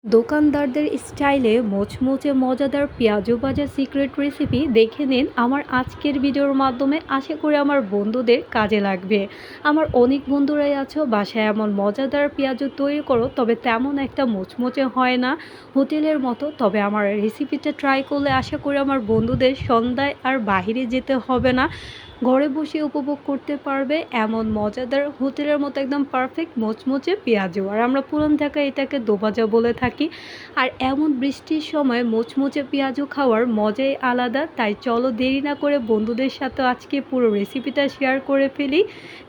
দোকানদারদের স্টাইলে মোচমোচে মজাদার পেঁয়াজু ভাজা সিক্রেট রেসিপি দেখে নিন আমার আজকের ভিডিওর মাধ্যমে। আশা করি আমার বন্ধুদের কাজে লাগবে। আমার অনেক বন্ধুরাই আছো বাসায় এমন মজাদার পেঁয়াজু তৈরি করো, তবে তেমন একটা মোচমোচে হয় না হোটেলের মতো। তবে আমার রেসিপিটা ট্রাই করলে আশা করি আমার বন্ধুদের সন্ধ্যায় আর বাইরে যেতে হবে না, ঘরে বসে উপভোগ করতে পারবে এমন মজাদার হোটেলের মতো একদম পারফেক্ট মোচমোচে পেঁয়াজু। আর আমরা পুরান ঢাকায় এটাকে দোভাজা বলে থাকি। আর এমন বৃষ্টির সময় মোচমোচে পেঁয়াজু খাওয়ার মজাই আলাদা। তাই চলো দেরি না করে বন্ধুদের সাথে আজকে পুরো রেসিপিটা শেয়ার করে ফেলি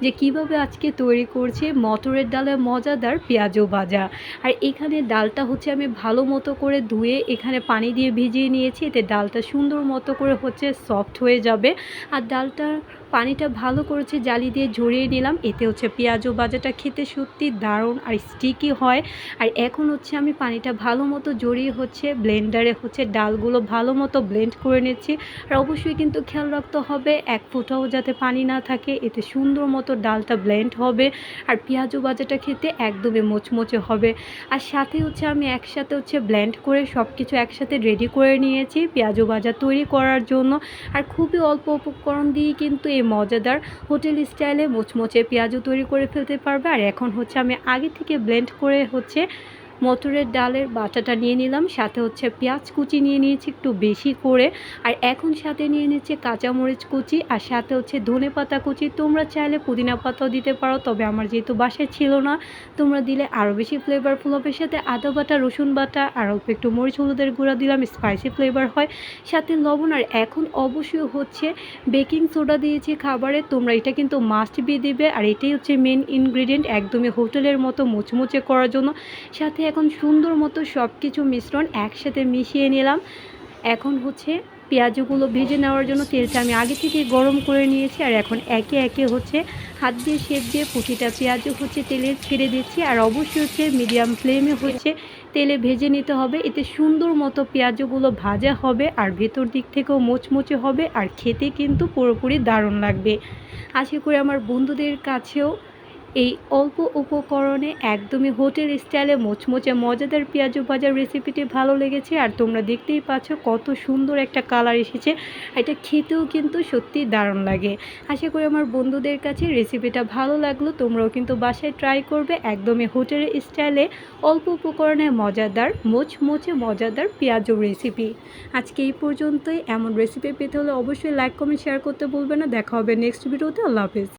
যে কিভাবে আজকে তৈরি করছি মটরের ডালের মজাদার পেঁয়াজু ভাজা। আর এখানে ডালটা হচ্ছে আমি ভালো মতো করে ধুয়ে এখানে পানি দিয়ে ভিজিয়ে নিয়েছি, এতে ডালটা সুন্দর মতো করে হচ্ছে সফট হয়ে যাবে। আর ডালটা পানিটা ভালো করেছে জালি দিয়ে ঝরিয়ে নিলাম, এতে হচ্ছে পেঁয়াজু ভাজাটা খেতে সত্যি দারুণ আর স্টিকি হয়। আর এখন হচ্ছে আমি পানিটা ভালো মতো জড়িয়ে হচ্ছে ব্লেন্ডারে হচ্ছে ডালগুলো ভালো মতো ব্লেন্ড করে নিচ্ছি। আর অবশ্যই কিন্তু খেয়াল রাখতে হবে এক ফোঁটাও যাতে পানি না থাকে, এতে সুন্দর মতো ডালটা ব্লেন্ড হবে আর পেঁয়াজু ভাজাটা খেতে একদমই মোচমোচে হবে। আর সাথে হচ্ছে আমি একসাথে হচ্ছে ব্লেন্ড করে সব কিছু একসাথে রেডি করে নিয়েছি পেঁয়াজু ভাজা তৈরি করার জন্য। আর খুবই অল্প উপকরণ দিয়ে কিন্তু এই মজাদার হোটেল স্টাইলে মোচমোচে পেঁয়াজু তৈরি করে ফেলতে পারবে। আর এখন হচ্ছে আমি আগে থেকে ব্লেন্ড করে হচ্ছে মটরের ডালের বাটাটা নিয়ে নিলাম, সাথে হচ্ছে পেঁয়াজ কুচি নিয়ে নিয়েছি একটু বেশি করে। আর এখন সাথে নিয়ে নিচ্ছে কাঁচামরিচ কুচি আর সাথে হচ্ছে ধনেপাতা কুচি। তোমরা চাইলে পুদিনা পাতাও দিতে পারো, তবে আমার যেহেতু বাসায় ছিল না, তোমরা দিলে আরও বেশি ফ্লেভারফুল হবে। সাথে আদা বাটা, রসুন বাটা আর অল্প একটু মরিচ হলুদের গুঁড়া দিলাম, স্পাইসি ফ্লেভার হয়। সাথে লবণ। আর এখন অবশ্যই হচ্ছে বেকিং সোডা দিয়েছি খাবারে, তোমরা এটা কিন্তু মাস্ট বি দিবে। আর এটাই হচ্ছে মেন ইনগ্রিডিয়েন্ট একদমই হোটেলের মতো মুচমুচে করার জন্য। সাথে এখন সুন্দর মতো সব কিছু মিশ্রণ একসাথে মিশিয়ে নিলাম। এখন হচ্ছে পেঁয়াজগুলো ভেজে নেওয়ার জন্য তেলটা আমি আগে থেকে গরম করে নিয়েছি। আর এখন একে একে হচ্ছে হাত দিয়ে শেপ দিয়ে প্রতিটা পেঁয়াজও হচ্ছে তেলে ছেড়ে দিচ্ছি। আর অবশ্যই হচ্ছে মিডিয়াম ফ্লেমে হচ্ছে তেলে ভেজে নিতে হবে, এতে সুন্দর মতো পেঁয়াজগুলো ভাজা হবে আর ভেতর দিক থেকেও মোচমোচে হবে আর খেতে কিন্তু পুরোপুরি দারুণ লাগবে। আশা করি আমার বন্ধুদের কাছেও এই অল্প উপকরণে একদমই হোটেল স্টাইলে মোচমোচে মজাদার পেঁয়াজু ভাজার রেসিপিটি ভালো লেগেছে। আর তোমরা দেখতেই পাচ্ছ কত সুন্দর একটা কালার এসেছে, এটা খেতেও কিন্তু সত্যি দারুণ লাগে। আশা করি আমার বন্ধুদের কাছে রেসিপিটা ভালো লাগলো, তোমরাও কিন্তু বাসায় ট্রাই করবে একদমই হোটেলের স্টাইলে অল্প উপকরণে মজাদার মোচমোচে মজাদার পেঁয়াজু রেসিপি। আজকে এই পর্যন্তই। এমন রেসিপি পেতে হলে অবশ্যই লাইক কমেন্ট শেয়ার করতে ভুলবে না। দেখা হবে নেক্সট ভিডিওতে। আল্লাহ হাফেজ।